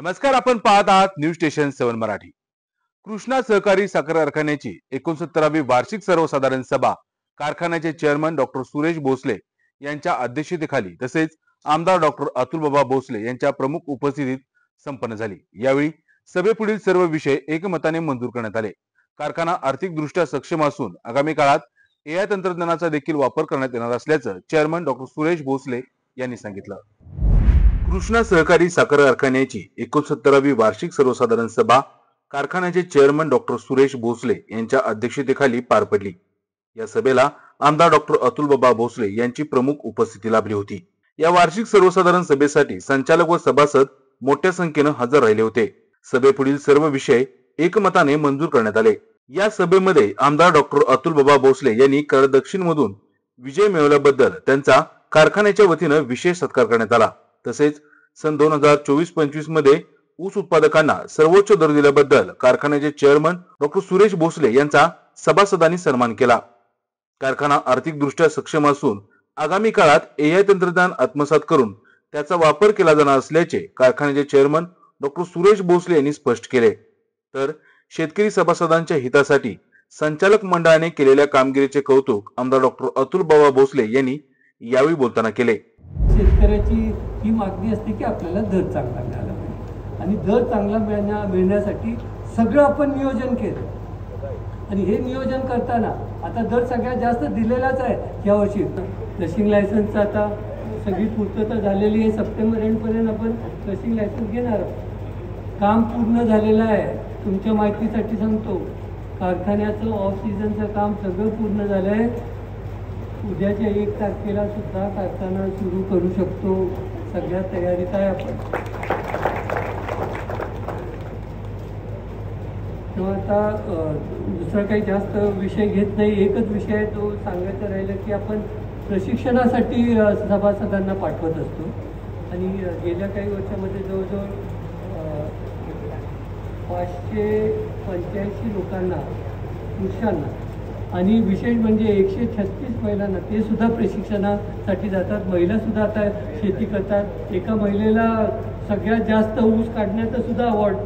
नमस्कार, आपण पाहत आहात न्यूज स्टेशन 7 मराठी। कृष्णा सहकारी साखर कारखान्याची 69वी वार्षिक सर्वसाधारण सभा कारखान्याचे चेअरमन डॉक्टर सुरेश भोसले यांच्या अध्यक्षतेखाली तसेच आमदार डॉक्टर अतुलबाबा भोसले यांच्या प्रमुख उपस्थितीत संपन्न झाली। यावेळी सभेपुढील सर्व विषय एकमताने मंजूर करण्यात आले। कारखाना आर्थिकदृष्ट्या सक्षम असून आगामी काळात एआय तंत्रज्ञानाचा देखील वापर करण्यात येणार असल्याचं चेअरमन डॉक्टर सुरेश भोसले यांनी सांगितलं। कृष्णा सहकारी साखर कारखान्याची 69वी वार्षिक सर्वसाधारण सभा कारखान्याचे चेअरमन डॉक्टर सुरेश भोसले यांच्या अध्यक्षतेखाली पार पडली। या सभेला आमदार डॉक्टर अतुलबाबा भोसले यांची प्रमुख उपस्थिती लाभली होती। या वार्षिक सर्वसाधारण सभेसाठी संचालक व सभासद मोठ्या संख्येने हजर राहिले होते। सभेपुढील सर्व विषय एकमताने मंजूर करण्यात आले। या सभेमध्ये आमदार डॉक्टर अतुलबाबा भोसले यांनी कर दक्षिण मधून विजय मिळवल्याबद्दल त्यांचा कारखान्याच्या वतीने विशेष सत्कार करण्यात आला। तसेच सन 2024-25 मध्ये ऊस उत्पादकांना सर्वोच्च दर दिल्याबद्दल कारखान्याचे चेअरमन डॉक्टर सुरेश भोसले यांचा सभासदांनी सन्मान केला। कारखाना आर्थिकदृष्ट्या सक्षम असून आगामी काळात एआय तंत्रज्ञान आत्मसात करून त्याचा वापर केला जाणार असल्याचे कारखान्याचे चेअरमन डॉक्टर सुरेश भोसले यांनी स्पष्ट केले। तर शेतकरी सभासदांच्या हितासाठी संचालक मंडळाने केलेल्या कामगिरीचे कौतुक आमदार डॉक्टर अतुलबाबा भोसले यांनी यावेळी बोलताना केले। शेतकऱ्याची ही मागणी असते की आपल्याला दर चांगला मिळाला पाहिजे आणि दर चांगला मिळण्यासाठी सगळं आपण नियोजन केलं आणि हे नियोजन करताना आता दर सगळ्यात जास्त दिलेलाच आहे यावर्षी। क्रशिंग लायसन्सचं आता सगळी पूर्तता झालेली आहे। सप्टेंबर एंडपर्यंत आपण क्रशिंग लायसन्स घेणार आहोत। काम पूर्ण झालेलं आहे। तुमच्या माहितीसाठी सांगतो, कारखान्याचं ऑफ सीझनचं काम सगळं पूर्ण झालं आहे। उद्याच्या 1 तारखेला सुद्धा कारखाना सुरू करू शकतो। सगळ्या तयारीत आहे आपण। तेव्हा आता दुसरा काही जास्त विषय घेत नाही। एकच विषय आहे तो सांगायचं राहिलं की आपण प्रशिक्षणासाठी सभासदांना पाठवत असतो आणि गेल्या काही वर्षामध्ये जवळजवळ 585 लोकांना, पुरुषांना आणि विशेष म्हणजे 136 महिलांना ते सुद्धा प्रशिक्षणासाठी जातात। महिला सुद्धा आता शेती करतात। एका महिलेला सगळ्यात जास्त ऊस काढण्याचा सुद्धा अवॉर्ड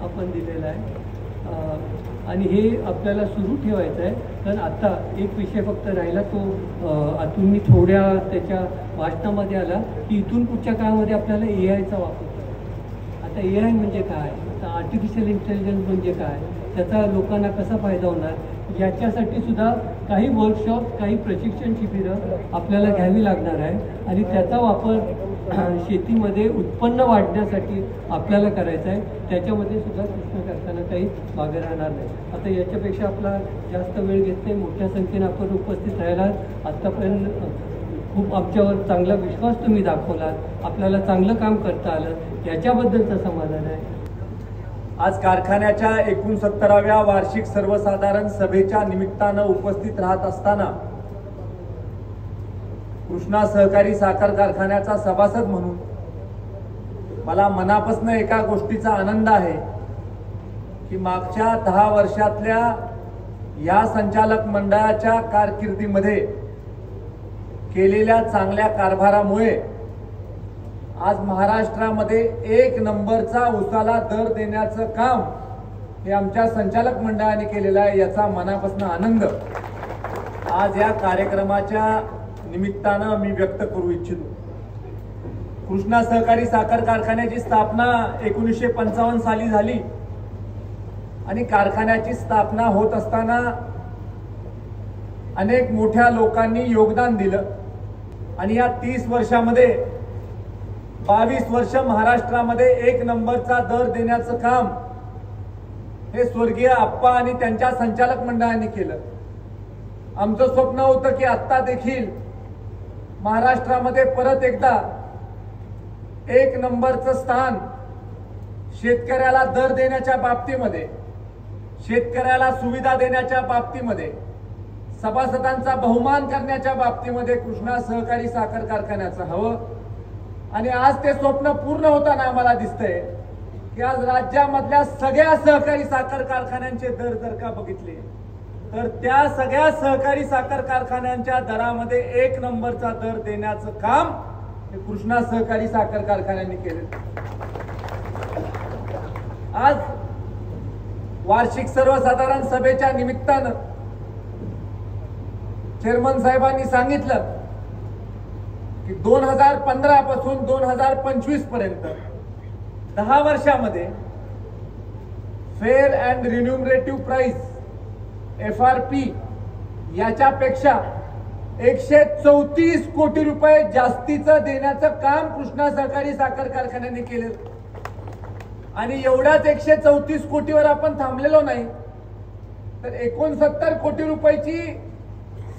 आपण दिलेला आहे आणि हे आपल्याला सुरू ठेवायचं आहे। कारण आता एक विषय फक्त राहिला, तो आतून मी थोड्या त्याच्या भाषणामध्ये आला की इथून पुढच्या काळामध्ये आपल्याला एआयचा वापर करायचा। आता एआय म्हणजे काय, आता आर्टिफिशियल इंटेलिजन्स म्हणजे काय, त्याचा लोकांना कसा फायदा होणार, याच्यासाठी सुद्धा काही वर्कशॉप, काही प्रशिक्षण शिबिरं आपल्याला घ्यावी लागणार आहे आणि त्याचा वापर शेतीमध्ये उत्पन्न वाढण्यासाठी आपल्याला करायचा आहे। त्याच्यामध्ये सुद्धा कृष्णा कारखाना काही मागे राहणार नाही। आता याच्यापेक्षा आपला जास्त वेळ घेत नाही। मोठ्या संख्येने आपण उपस्थित राहिलात। आत्तापर्यंत खूप आमच्यावर चांगला विश्वास तुम्ही दाखवलात। आपल्याला चांगलं काम करता आलं, याच्याबद्दलचं समाधान आहे। आज कारखान्याच्या 69व्या वार्षिक सर्वसाधारण सभेच्या निमित्तानं उपस्थित राहत असताना कृष्णा सहकारी साखर कारखान्याचा सभासद म्हणून मला मनापासून एका गोष्टीचा आनंद आहे की मागच्या 10 वर्षातल्या या संचालक मंडळाच्या कारकिर्दीमध्ये केलेल्या चांगल्या कारभारामुळे आज महाराष्ट्रामध्ये 1 नंबरचा ऊसाला दर देण्याचं काम हे आमच्या संचालक मंडळाने केलेलं आहे। याचा मनापासून आनंद आज या कार्यक्रमाच्या निमित्तानं मी व्यक्त करू इच्छितो। कृष्णा सहकारी साखर कारखान्याची स्थापना 1955 साली झाली आणि कारखान्याची स्थापना होत असताना अनेक मोठ्या लोकांनी योगदान दिलं आणि या 30 वर्षामध्ये 22 वर्ष महाराष्ट्रामध्ये 1 नंबरचा दर देण्याचं काम हे स्वर्गीय आप्पा आणि त्यांच्या संचालक मंडळाने केलं। आमचं स्वप्न होतं की आता देखील महाराष्ट्रामध्ये परत एकदा 1 नंबरचं स्थान शेतकऱ्याला दर देण्याच्या बाबतीमध्ये, शेतकऱ्याला सुविधा देण्याच्या बाबतीमध्ये, सभासदांचा बहुमान करण्याच्या बाबतीमध्ये कृष्णा सहकारी साखर कारखान्याचं हवं आणि आज ते स्वप्न पूर्ण होताना आम्हाला दिसतंय की आज राज्यामधल्या सगळ्या सहकारी साखर कारखान्यांचे दर जर का बघितले तर त्या सगळ्या सहकारी साखर कारखान्यांच्या दरामध्ये 1 नंबरचा दर देण्याचं काम कृष्णा सहकारी साखर कारखान्यांनी केलं। आज वार्षिक सर्वसाधारण सभेच्या निमित्तानं चेअरमन साहेबांनी सांगितलं की 2015 पासून 2025 पर्यंत 10 वर्षामध्ये फेअर अँड रिन्युमरेटिव्ह प्राइस FRP याच्यापेक्षा 134 कोटी रुपये जास्तीचं देण्याचं काम कृष्णा सहकारी साखर कारखान्याने केलं. आणि एवढ्याच 134 कोटीवर आपण थांबलेलो नाही, तर 69 कोटी रुपयाची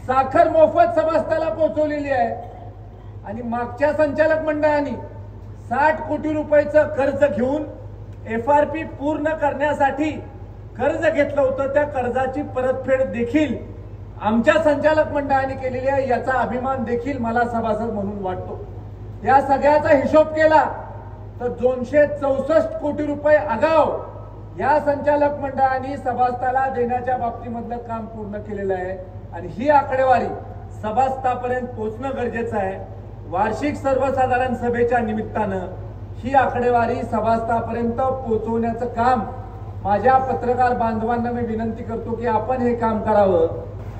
साखर मोफत सभासदाला पोहोचवलेली आहे. आणि मागच्या संचालक मंडळाने 60 कोटी रुपयाचं कर्ज घेऊन FRP पूर्ण करण्यासाठी कर्ज घेतलं होतं. त्या कर्जाची परतफेड देखील आमच्या संचालक मंडळाने केलेली आहे. याचा अभिमान देखील मला सभासद म्हणून वाटतो. या सगळ्याचा हिशोब केला तर 264 कोटी रुपये आगाव या संचालक मंडळाने सभासदाला देण्याच्या बाबतीमधलं काम पूर्ण केलेलं आहे. आणि ही आकडेवारी सभासदापर्यंत पोहोचणं गरजेचं आहे. वार्षिक सर्वसाधारण सभेच्या निमित्तानं ही आकडेवारी सभासदापर्यंत पोहोचवण्याचं काम माझ्या पत्रकार बांधवांना मी विनंती करतो की आपण हे काम करावं.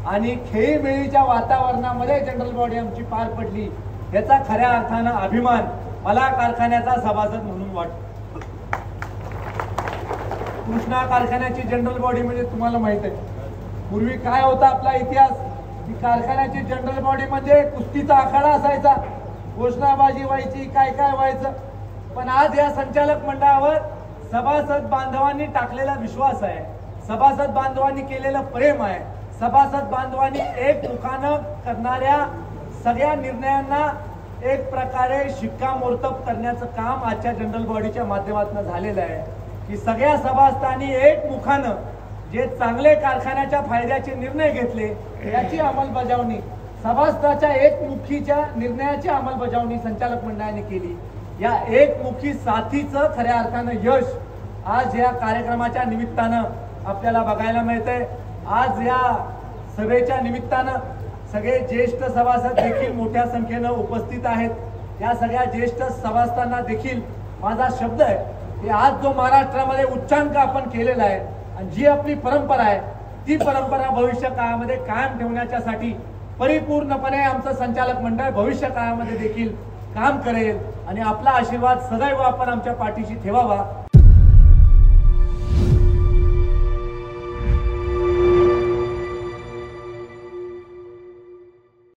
आणि खेळीमेळीच्या वातावरणामध्ये जनरल बॉडी आमची पार पडली याचा खऱ्या अर्थानं अभिमान मला कारखान्याचा सभासद म्हणून वाटतो. कृष्णा कारखान्याची जनरल बॉडी म्हणजे तुम्हाला माहित आहे, पूर्वी काय होता आपला इतिहास की कारखान्याची जनरल बॉडी म्हणजे कुस्तीचा आखाडा असायचा, घोषणाबाजी व्हायची, काय काय व्हायचं. पण आज या संचालक मंडळावर सभासद बांधवांनी टाकलेला विश्वास आहे, सभासद बांधवांनी केलेलं प्रेम आहे, सभासद बांधवांनी एकमुखानं करणाऱ्या सगळ्या निर्णयांना एक प्रकारे शिक्कामोर्तब करण्याचं काम आजच्या जनरल बॉडीच्या माध्यमातून झालेलं आहे. की सगळ्या सभासदांनी एकमुखानं जे चांगले कारखान्याच्या फायद्याचे निर्णय घेतले याची अंमलबजावणी, सभासदाच्या एकमुखीच्या निर्णयाची अंमलबजावणी संचालक मंडळाने केली. या एकमुखी साथीचं खऱ्या अर्थानं यश आज या कार्यक्रमाच्या निमित्तानं आपल्याला बघायला मिळतंय. आज या सभेच्या निमित्तानं सगळे ज्येष्ठ सभासद देखील मोठ्या संख्येनं उपस्थित आहेत. या सगळ्या ज्येष्ठ सभासदांना देखील माझा शब्द आहे की आज जो महाराष्ट्रामध्ये उच्चांक आपण केलेला आहे आणि जी आपली परंपरा आहे ती परंपरा भविष्य काळामध्ये कायम ठेवण्यासाठी परिपूर्णपणे आमचं संचालक मंडळ भविष्य काळामध्ये देखील काम करेल. आणि आपला आशीर्वाद सदैव आपण आमच्या पाठीशी ठेवावा